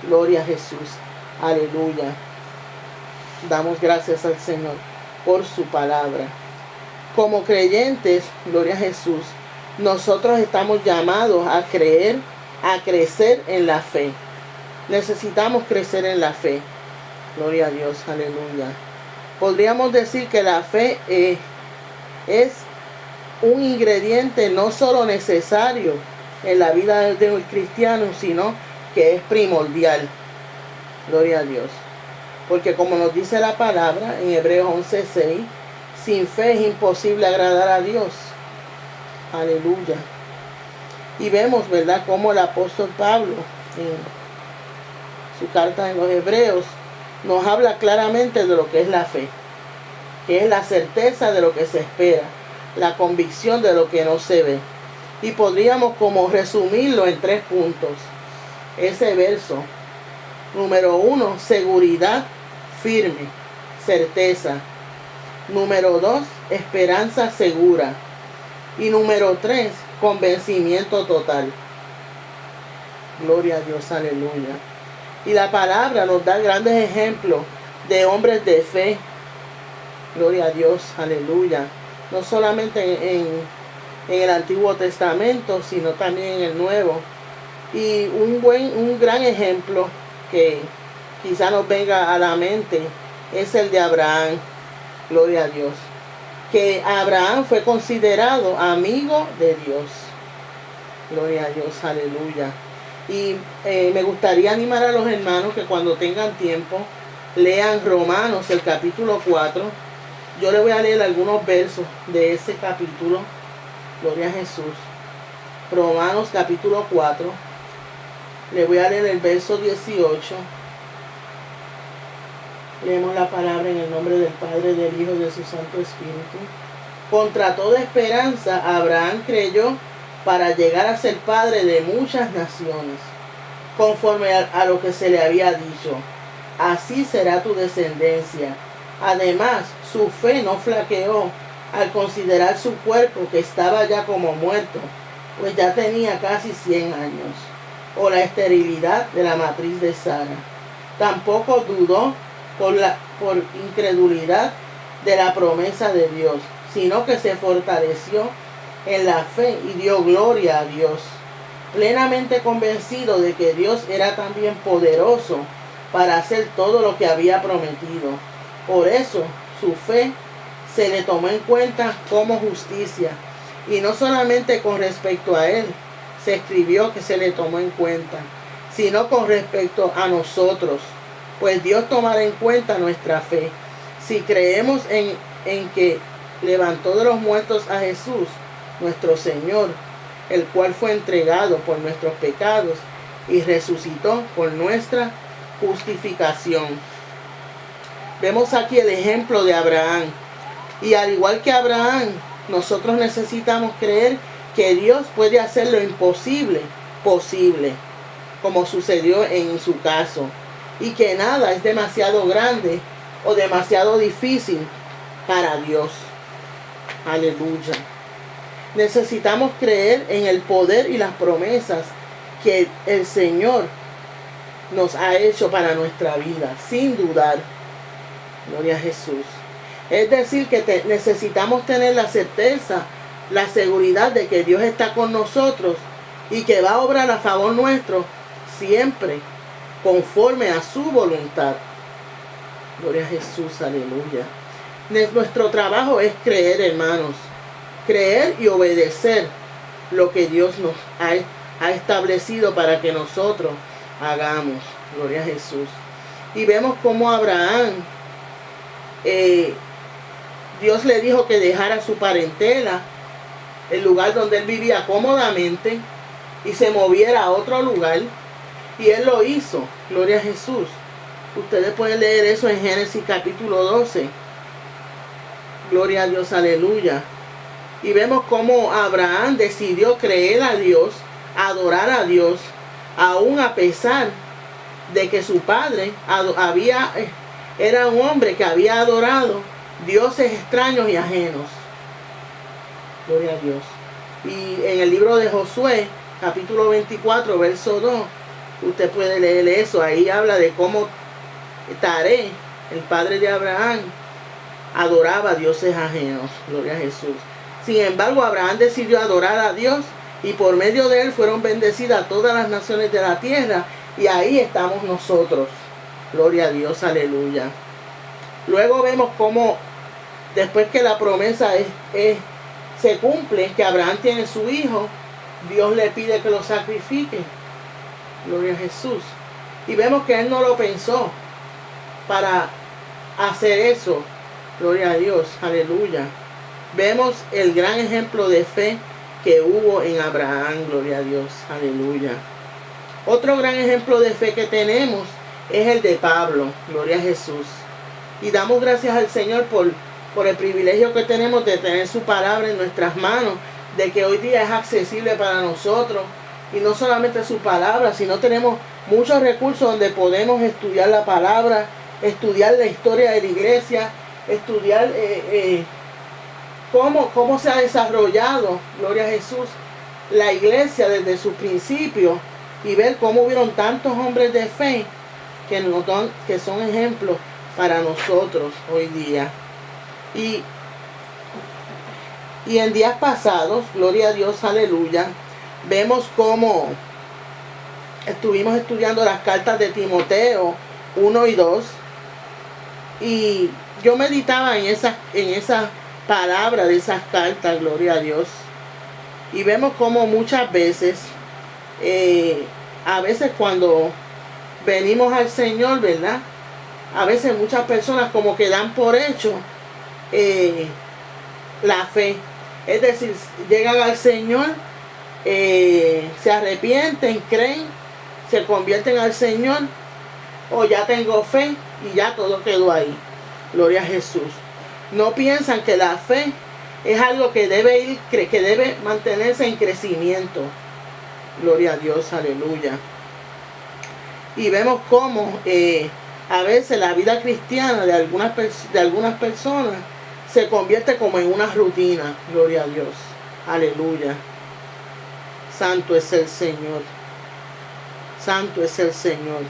Gloria a Jesús. Aleluya. Damos gracias al Señor por su palabra. Como creyentes, gloria a Jesús, nosotros estamos llamados a creer, a crecer en la fe. Necesitamos crecer en la fe. Gloria a Dios, aleluya. Podríamos decir que la fe es un ingrediente no solo necesario en la vida de un cristiano, sino que es primordial. Gloria a Dios. Porque como nos dice la palabra en Hebreos 11:6, sin fe es imposible agradar a Dios. Aleluya. Y vemos, ¿verdad?, cómo el apóstol Pablo en su carta en los Hebreos nos habla claramente de lo que es la fe, que es la certeza de lo que se espera, la convicción de lo que no se ve. Y podríamos como resumirlo en 3 puntos. Ese verso, número 1, seguridad firme, certeza. Número 2, esperanza segura. Y número 3, convencimiento total. Gloria a Dios, aleluya. Y la palabra nos da grandes ejemplos de hombres de fe. Gloria a Dios, aleluya. No solamente en el Antiguo Testamento, sino también en el Nuevo. Y un gran ejemplo que quizá nos venga a la mente es el de Abraham. Gloria a Dios. Que Abraham fue considerado amigo de Dios. Gloria a Dios, aleluya. Y me gustaría animar a los hermanos que cuando tengan tiempo lean Romanos, el capítulo 4. Yo le voy a leer algunos versos de ese capítulo. Gloria a Jesús. Romanos capítulo 4. Le voy a leer el verso 18. Leemos la palabra en el nombre del Padre, del Hijo y de su Santo Espíritu. Contra toda esperanza, Abraham creyó para llegar a ser padre de muchas naciones, conforme a lo que se le había dicho. Así será tu descendencia. Además, su fe no flaqueó al considerar su cuerpo, que estaba ya como muerto, pues ya tenía casi 100 años, o la esterilidad de la matriz de Sara. Tampoco dudó por incredulidad de la promesa de Dios, sino que se fortaleció en la fe y dio gloria a Dios, plenamente convencido de que Dios era también poderoso para hacer todo lo que había prometido. Por eso su fe se le tomó en cuenta como justicia, y no solamente con respecto a él se escribió que se le tomó en cuenta, sino con respecto a nosotros, pues Dios tomará en cuenta nuestra fe. Si creemos en que levantó de los muertos a Jesús, nuestro Señor, el cual fue entregado por nuestros pecados y resucitó por nuestra justificación. Vemos aquí el ejemplo de Abraham. Y al igual que Abraham, nosotros necesitamos creer que Dios puede hacer lo imposible posible, como sucedió en su caso, y que nada es demasiado grande o demasiado difícil para Dios. Aleluya. Necesitamos creer en el poder y las promesas que el Señor nos ha hecho para nuestra vida, sin dudar. Gloria a Jesús. Es decir, que necesitamos tener la certeza, la seguridad de que Dios está con nosotros y que va a obrar a favor nuestro siempre conforme a su voluntad. Gloria a Jesús, aleluya. Nuestro trabajo es creer, hermanos. Creer y obedecer lo que Dios nos ha establecido para que nosotros hagamos. Gloria a Jesús. Y vemos cómo Abraham, Dios le dijo que dejara su parentela, el lugar donde él vivía cómodamente, y se moviera a otro lugar. Y él lo hizo. Gloria a Jesús. Ustedes pueden leer eso en Génesis capítulo 12. Gloria a Dios, aleluya. Y vemos cómo Abraham decidió creer a Dios, adorar a Dios, aún a pesar de que su padre era un hombre que había adorado dioses extraños y ajenos. Gloria a Dios. Y en el libro de Josué, capítulo 24, verso 2, Usted puede leer eso. Ahí habla de cómo Taré, el padre de Abraham, adoraba a dioses ajenos. Gloria a Jesús. Sin embargo, Abraham decidió adorar a Dios y por medio de él fueron bendecidas todas las naciones de la tierra. Y ahí estamos nosotros. Gloria a Dios, aleluya. Luego vemos cómo después que la promesa se cumple, que Abraham tiene su hijo, Dios le pide que lo sacrifique. Gloria a Jesús. Y vemos que él no lo pensó para hacer eso. Gloria a Dios, aleluya. Vemos el gran ejemplo de fe que hubo en Abraham. Gloria a Dios, aleluya. Otro gran ejemplo de fe que tenemos es el de Pablo. Gloria a Jesús. Y damos gracias al Señor por el privilegio que tenemos de tener su palabra en nuestras manos, de que hoy día es accesible para nosotros. Y no solamente su palabra, sino tenemos muchos recursos donde podemos estudiar la palabra, estudiar la historia de la iglesia, estudiar cómo se ha desarrollado, gloria a Jesús, la iglesia desde sus principios, y ver cómo hubieron tantos hombres de fe que son ejemplos para nosotros hoy día. Y en días pasados, gloria a Dios, aleluya, vemos cómo estuvimos estudiando las cartas de Timoteo 1 y 2, y yo meditaba en esas palabras de esas cartas, gloria a Dios, y vemos cómo muchas veces, a veces cuando venimos al Señor, ¿verdad? A veces muchas personas como que dan por hecho la fe. Es decir, llegan al Señor, se arrepienten, creen, se convierten al Señor, o ya tengo fe y ya todo quedó ahí. Gloria a Jesús. No piensan que la fe es algo que debe mantenerse en crecimiento. Gloria a Dios, aleluya. Y vemos cómo a veces la vida cristiana de algunas personas se convierte como en una rutina. Gloria a Dios, aleluya. Santo es el Señor. Santo es el Señor.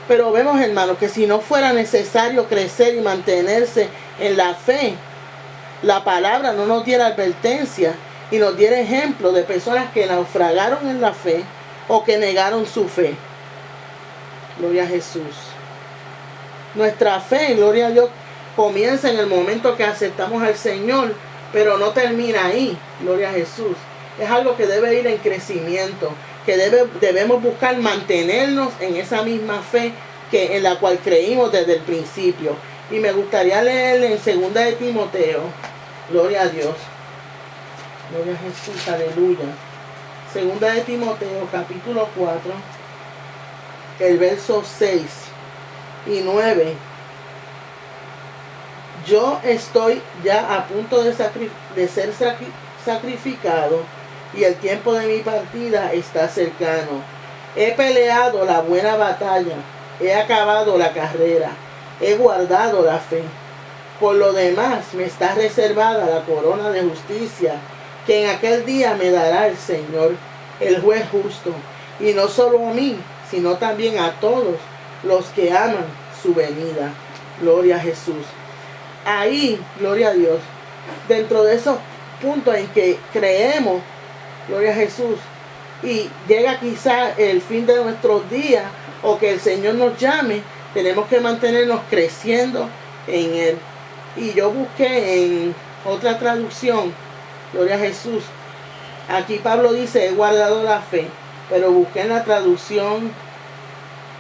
Pero vemos, hermanos, que si no fuera necesario crecer y mantenerse en la fe, la palabra no nos diera advertencia y nos diera ejemplo de personas que naufragaron en la fe o que negaron su fe. Gloria a Jesús. Nuestra fe, gloria a Dios, comienza en el momento que aceptamos al Señor, pero no termina ahí. Gloria a Jesús. Es algo que debe ir en crecimiento, que debemos buscar mantenernos en esa misma fe en la cual creímos desde el principio. Y me gustaría leerle en 2 de Timoteo, gloria a Dios, gloria a Jesús, aleluya. 2 de Timoteo, capítulo 4, el verso 6 y 9. Yo estoy ya a punto de ser sacrificado, y el tiempo de mi partida está cercano. He peleado la buena batalla, he acabado la carrera, he guardado la fe. Por lo demás me está reservada la corona de justicia, que en aquel día me dará el Señor, el juez justo, y no solo a mí, sino también a todos los que aman su venida. Gloria a Jesús. Ahí, gloria a Dios, dentro de esos puntos en que creemos, gloria a Jesús, y llega quizá el fin de nuestros días, o que el Señor nos llame, tenemos que mantenernos creciendo en Él. Y yo busqué en otra traducción, gloria a Jesús, aquí Pablo dice, he guardado la fe, pero busqué en la traducción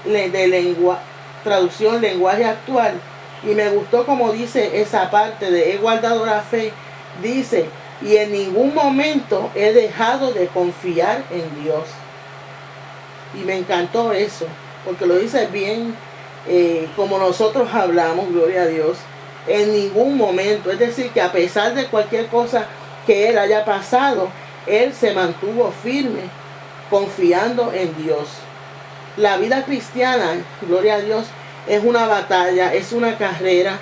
lenguaje actual, y me gustó como dice esa parte de he guardado la fe. Dice, y en ningún momento he dejado de confiar en Dios. Y me encantó eso, porque lo dice bien como nosotros hablamos, gloria a Dios, en ningún momento. Es decir, que a pesar de cualquier cosa que él haya pasado, él se mantuvo firme, confiando en Dios. La vida cristiana, gloria a Dios, es una batalla, es una carrera,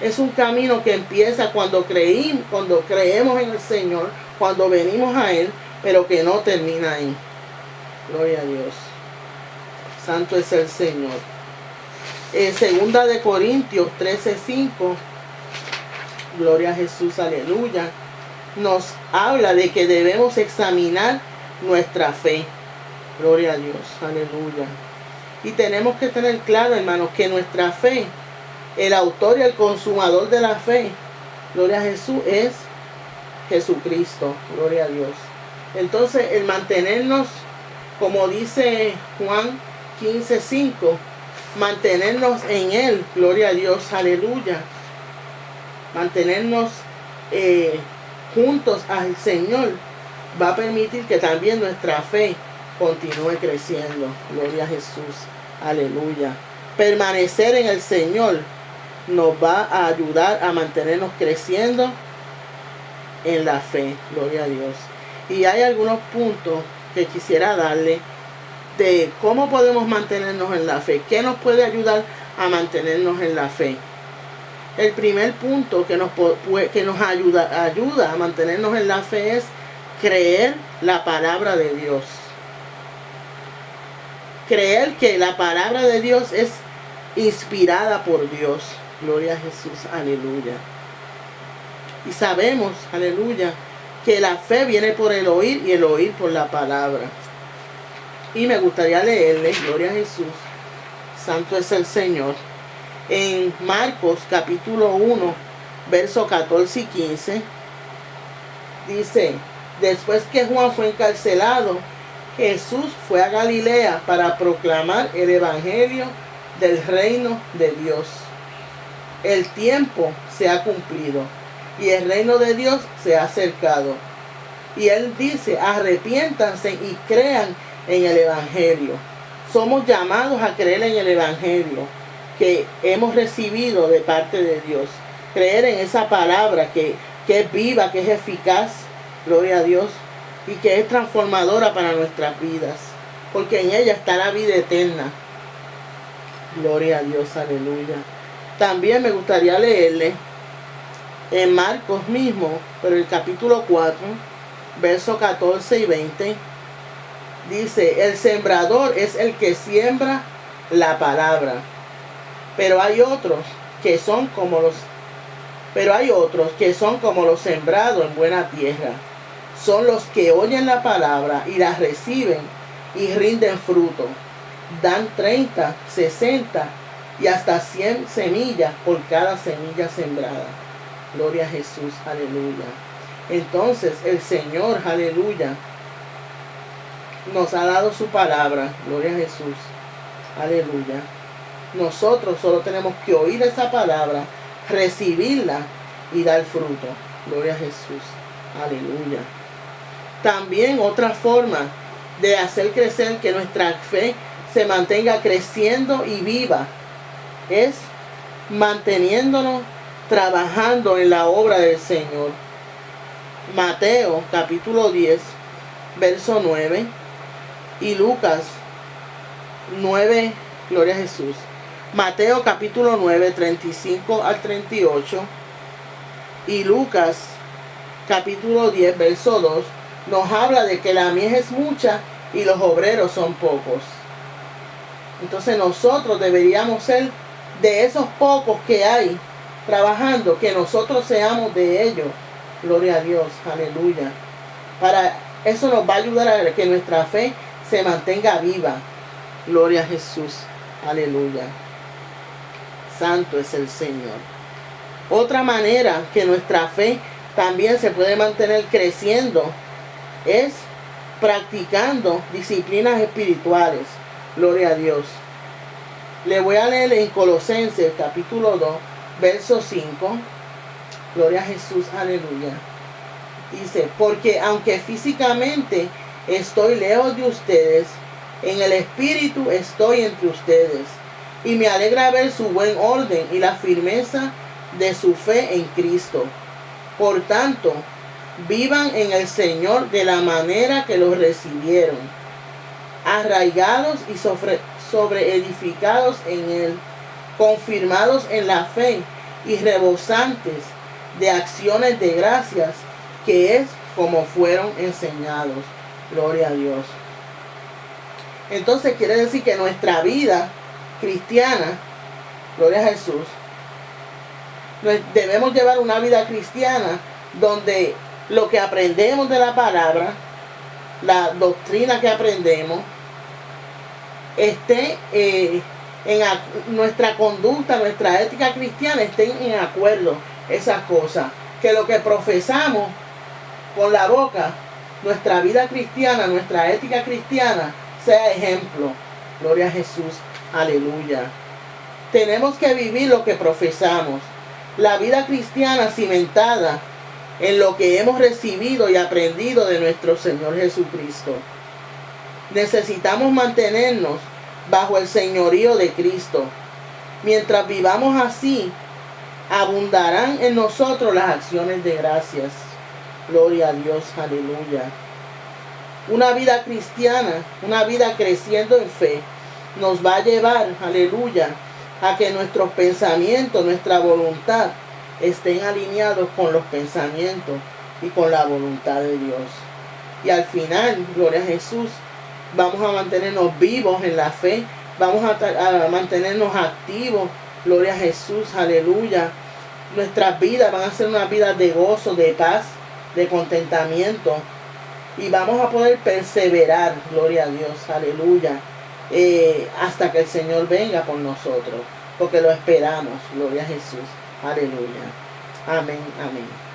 es un camino que empieza cuando creemos en el Señor, cuando venimos a Él, pero que no termina ahí. Gloria a Dios. Santo es el Señor. En 2 de Corintios 13:5, gloria a Jesús, aleluya, nos habla de que debemos examinar nuestra fe. Gloria a Dios, aleluya. Y tenemos que tener claro, hermanos, que nuestra fe, el autor y el consumador de la fe, gloria a Jesús, es Jesucristo. Gloria a Dios. Entonces, el mantenernos, como dice Juan 15:5, mantenernos en Él, gloria a Dios, aleluya. Mantenernos juntos al Señor va a permitir que también nuestra fe continúe creciendo. Gloria a Jesús, aleluya. Permanecer en el Señor nos va a ayudar a mantenernos creciendo en la fe. Gloria a Dios. Y hay algunos puntos que quisiera darle de cómo podemos mantenernos en la fe. ¿Qué nos puede ayudar a mantenernos en la fe? El primer punto que nos ayuda a mantenernos en la fe es creer la palabra de Dios. Creer que la palabra de Dios es inspirada por Dios. Gloria a Jesús, aleluya. Y sabemos, aleluya, que la fe viene por el oír y el oír por la palabra. Y me gustaría leerle, gloria a Jesús, santo es el Señor, en Marcos capítulo 1, versos 14 y 15, dice: después que Juan fue encarcelado, Jesús fue a Galilea para proclamar el evangelio del reino de Dios. El tiempo se ha cumplido y el reino de Dios se ha acercado. Y él dice: arrepiéntanse y crean en el evangelio. Somos llamados a creer en el evangelio que hemos recibido de parte de Dios. Creer en esa palabra que es viva, que es eficaz, gloria a Dios, y que es transformadora para nuestras vidas, porque en ella está la vida eterna. Gloria a Dios, aleluya. También me gustaría leerle en Marcos mismo, pero el capítulo 4, versos 14 y 20, dice: el sembrador es el que siembra la palabra, pero hay otros que son como los sembrados en buena tierra. Son los que oyen la palabra y la reciben y rinden fruto. Dan 30, 60 y hasta 100 semillas por cada semilla sembrada. Gloria a Jesús, aleluya. Entonces el Señor, aleluya, nos ha dado su palabra. Gloria a Jesús, aleluya. Nosotros solo tenemos que oír esa palabra, recibirla y dar fruto. Gloria a Jesús, aleluya. También otra forma de hacer crecer, que nuestra fe se mantenga creciendo y viva, es manteniéndonos trabajando en la obra del Señor. Mateo capítulo 10, verso 9, y Lucas 9, gloria a Jesús. Mateo capítulo 9, 35 al 38, y Lucas capítulo 10, verso 2, nos habla de que la mies es mucha y los obreros son pocos. Entonces nosotros deberíamos ser de esos pocos que hay trabajando, que nosotros seamos de ellos. Gloria a Dios, aleluya. Para eso nos va a ayudar a que nuestra fe se mantenga viva. Gloria a Jesús, aleluya. Santo es el Señor. Otra manera que nuestra fe también se puede mantener creciendo es practicando disciplinas espirituales. Gloria a Dios. Le voy a leer en Colosenses capítulo 2, verso 5. Gloria a Jesús, aleluya. Dice: porque aunque físicamente estoy lejos de ustedes, en el espíritu estoy entre ustedes, y me alegra ver su buen orden y la firmeza de su fe en Cristo. Por tanto, vivan en el Señor de la manera que los recibieron, arraigados y sobreedificados en Él, confirmados en la fe y rebosantes de acciones de gracias, que es como fueron enseñados. Gloria a Dios. Entonces quiere decir que nuestra vida cristiana, gloria a Jesús, debemos llevar una vida cristiana donde lo que aprendemos de la palabra, la doctrina que aprendemos, esté nuestra conducta, nuestra ética cristiana estén en acuerdo esas cosas. Que lo que profesamos con la boca, nuestra vida cristiana, nuestra ética cristiana, sea ejemplo. Gloria a Jesús. Aleluya. Tenemos que vivir lo que profesamos. La vida cristiana cimentada en lo que hemos recibido y aprendido de nuestro Señor Jesucristo. Necesitamos mantenernos bajo el señorío de Cristo. Mientras vivamos así, abundarán en nosotros las acciones de gracias. Gloria a Dios, aleluya. Una vida cristiana, una vida creciendo en fe, nos va a llevar, aleluya, a que nuestros pensamientos, nuestra voluntad, estén alineados con los pensamientos y con la voluntad de Dios. Y al final, gloria a Jesús, vamos a mantenernos vivos en la fe, vamos a mantenernos activos, gloria a Jesús, aleluya. Nuestras vidas van a ser unas vidas de gozo, de paz, de contentamiento, y vamos a poder perseverar, gloria a Dios, aleluya, hasta que el Señor venga por nosotros, porque lo esperamos, gloria a Jesús, aleluya, amén, amén.